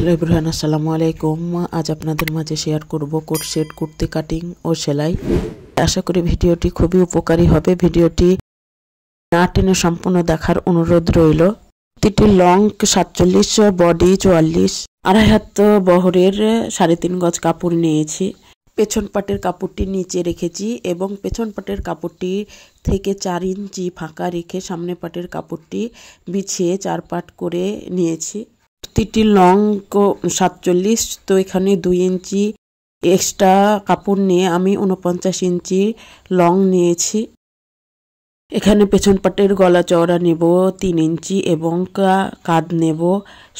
Hello everyone, আসসালামু আলাইকুম। আজ আপনাদের মাঝে শেয়ার করব কোট সেট, কুর্তি কাটিং ও সেলাই। আশা করি ভিডিওটি খুবই উপকারী হবে। ভিডিওটি না টেনে সম্পূর্ণ দেখার অনুরোধ রইল। কুর্তিটির লং 47, বডি 44, আড়াই হাত বহরের 3.5 গজ কাপড় নিয়েছি। পেছন পাটের কাপড়টি নিচে রেখেছি এবং পেছন পাটের কাপড়টি থেকে 4 ইঞ্চি ফাঁকা রেখে সামনে পাটের কাপড়টি বিছিয়ে 4 পাট করে নিয়েছি। কুর্তিটির লং 47, তো এখানে 2 ইঞ্চি এক্সট্রা কাপড় নিয়ে আমি 49 ইঞ্চি লং নিয়েছি। এখানে পেছন পাটের গলা চওড়া নেব 3 ইঞ্চি এবং কাঁধ নেব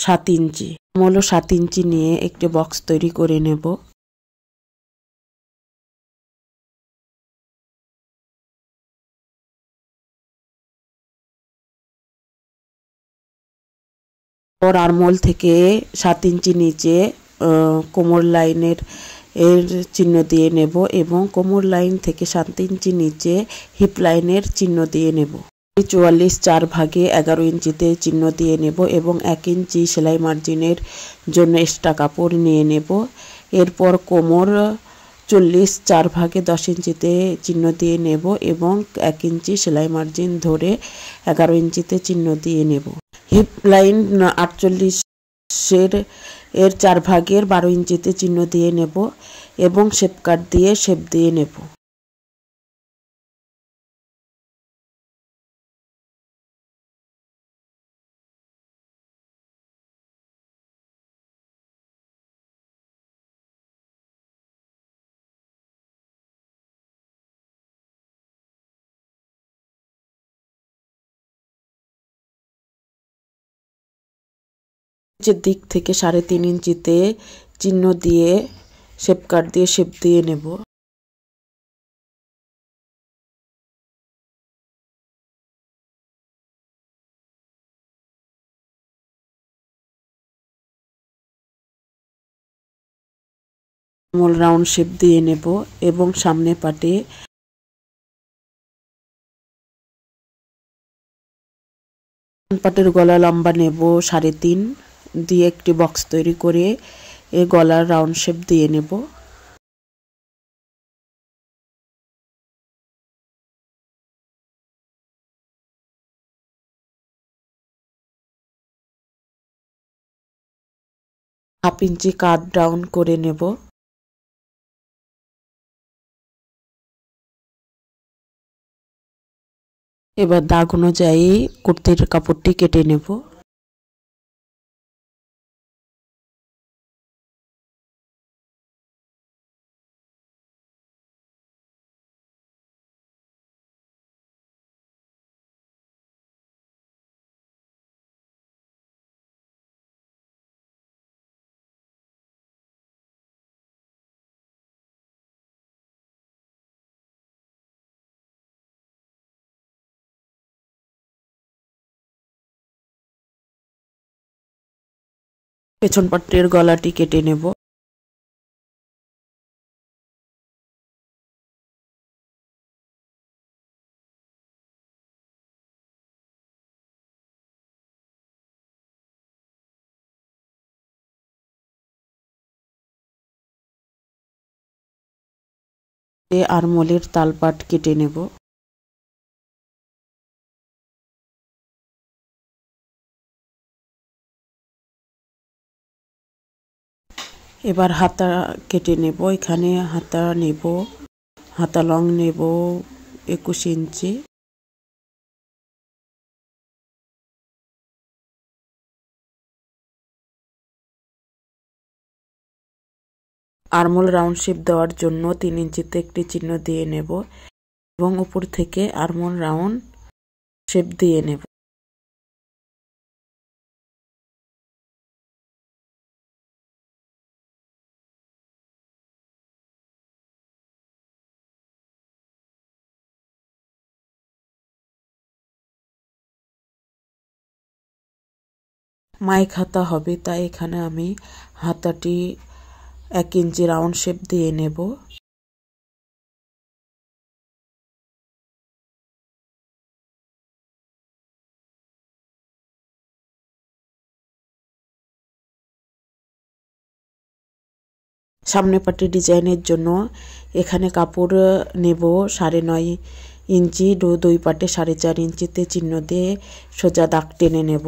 7 ইঞ্চি। হলো 7 ইঞ্চি নিয়ে একটি বক্স তৈরি করে নেব। আরমোল থেকে 7 ইঞ্চি নিচে কোমর লাইনের চিহ্ন দিয়ে নেব এবং কোমর লাইন থেকে 7 ইঞ্চি নিচে হিপ লাইনের চিহ্ন দিয়ে নেব। 44 4 ভাগে 11 ইঞ্চিতে চিহ্ন দিয়ে নেব এবং 1 ইঞ্চি সেলাই মার্জিনের জন্য এক্সট্রা কাপড় নিয়ে নেব। এরপর কোমর 40 4 ভাগে 10 ইঞ্চিতে চিহ্ন দিয়ে নেব এবং 1 ইঞ্চি সেলাই মার্জিন ধরে 11 ইঞ্চিতে চিহ্ন দিয়ে নেব। হিপ লাইন 48 এর 4 ভাগের 12 ইঞ্চিতে চিহ্ন দিয়ে নেব এবং শেপ কাট দিয়ে শেপ দিয়ে নেব। নিচের দিক থেকে 3.5 ইঞ্চিতে চিহ্ন দিয়ে শেপ কাট দিয়ে শেপ দিয়ে নেব। মূল রাউন্ড শেপ দিয়ে নেব এবং সামনে পাটে পাটের গলা লম্বা নেব 3.5 দিয়ে একটি বক্স তৈরি করে এই গলার রাউন্ড শেপ দিয়ে নেব। হাফ ইঞ্চি কাট ডাউন করে নেব। এবার দাগ অনুযায়ী কুর্তির কাপড়টি কেটে নেব। পেছন পাটের গলাটি কেটে নেব। আরমোলের তালপাট কেটে নেব। এবার হাতা কেটে নেব। এখানে হাতা নেব, হাতা লং নেব 21 ইঞ্চি। আরমোল রাউন্ড শেপ দেওয়ার জন্য 3 ইঞ্চিতে একটি চিহ্ন দিয়ে নেব এবং উপর থেকে আরমোল রাউন্ড শেপ দিয়ে নেব। মাইক হাতা হবে, তাই এখানে আমি হাতাটি 1 ইঞ্চি রাউন্ড শেপ দিয়ে নেব। সামনে পাটি ডিজাইনের জন্য এখানে কাপড় নেব 9.5 ইঞ্চি, দুই পাটে 4.5 ইঞ্চিতে চিহ্ন দিয়ে সোজা দাগ টেনে নেব।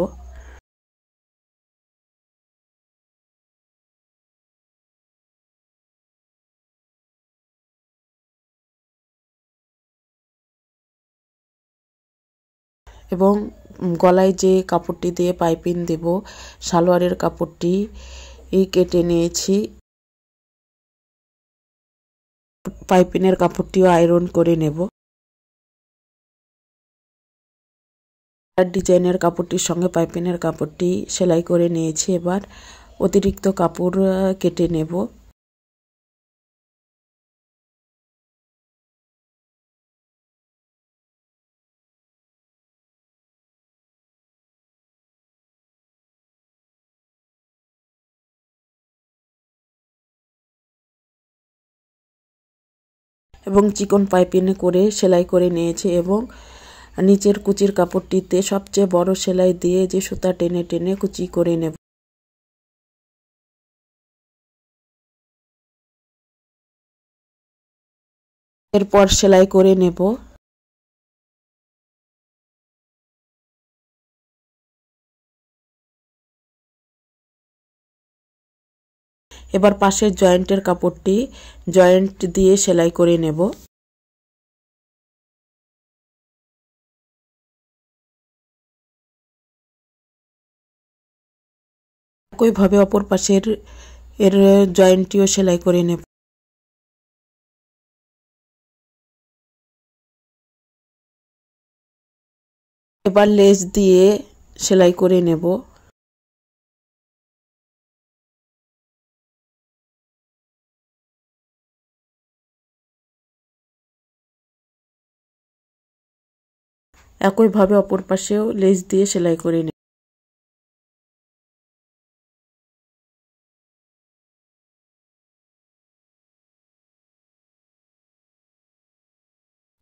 এবং গলায় যে কাপড়টি দিয়ে পাইপিং দেব সালোয়ারের কাপড়টি কেটে নিয়েছি। পাইপিংয়ের কাপড়টিও আয়রন করে নেব। ডিজাইনের কাপড়টির সঙ্গে পাইপিংয়ের কাপড়টি সেলাই করে নিয়েছি। এবার অতিরিক্ত কাপড় কেটে নেব। এবং চিকন পাইপিং করে সেলাই করে নিয়েছি এবং নিচের কুচির কাপড়টিতে সবচেয়ে বড় সেলাই দিয়ে যে সুতা টেনে টেনে কুচি করে নেব। এরপর সেলাই করে নেব। এবার পাশের জয়েন্টের কাপড়টি জয়েন্ট দিয়ে সেলাই করে নেব। একইভাবে অপর পাশের জয়েন্টটিও সেলাই করে নেব। এবার লেস দিয়ে সেলাই করে নেব। একইভাবে অপর পাশেও লেস দিয়ে সেলাই করে নেব।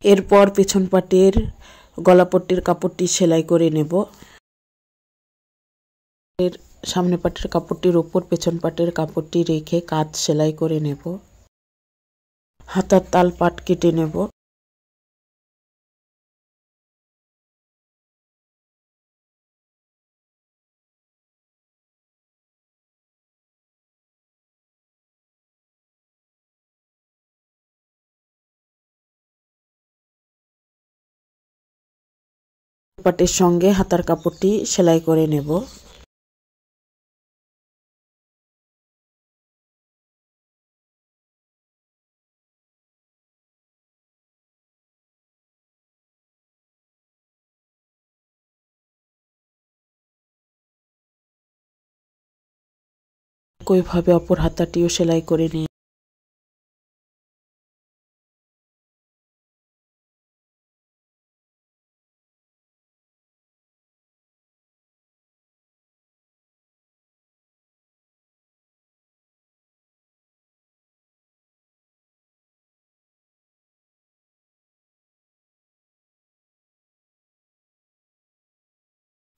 এরপর পেছন পাটের গলাপট্টির কাপড়টি সেলাই করে নেব। এর সামনে পাটের কাপড়টির উপর পেছন পাটের কাপড়টি রেখে কাজ সেলাই করে নেব। হাতার তাল পাট কেটে নেব। পাটের সঙ্গে হাতার কাপড়টি সেলাই করে নেব। একইভাবে অপর হাতাটিও সেলাই করে নিয়ে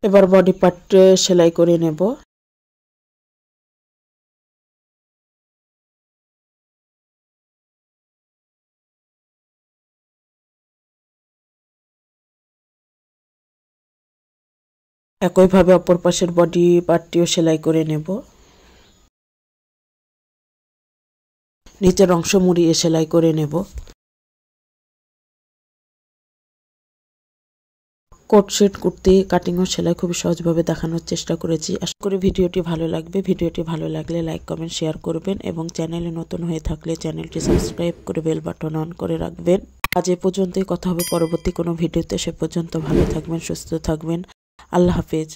এবার বডি পার্ট সেলাই করে নেব। একইভাবে অপর পাশের বডি পার্টটিও সেলাই করে নেব। নিচের অংশ মুড়িয়ে সেলাই করে নেব। কোট সেট কুর্তি কাটিং ও সেলাই খুবই সহজভাবে দেখানোর চেষ্টা করেছি। আশা করি ভিডিওটি ভালো লাগবে। ভিডিওটি ভালো লাগলে লাইক কমেন্ট শেয়ার করবেন এবং চ্যানেলে নতুন হয়ে থাকলে চ্যানেলটি সাবস্ক্রাইব করে বেল বাটন অন করে রাখবেন। আজ এ পর্যন্তই, কথা হবে পরবর্তী কোনো ভিডিওতে। সে পর্যন্ত ভালো থাকবেন, সুস্থ থাকবেন। আল্লাহ হাফেজ।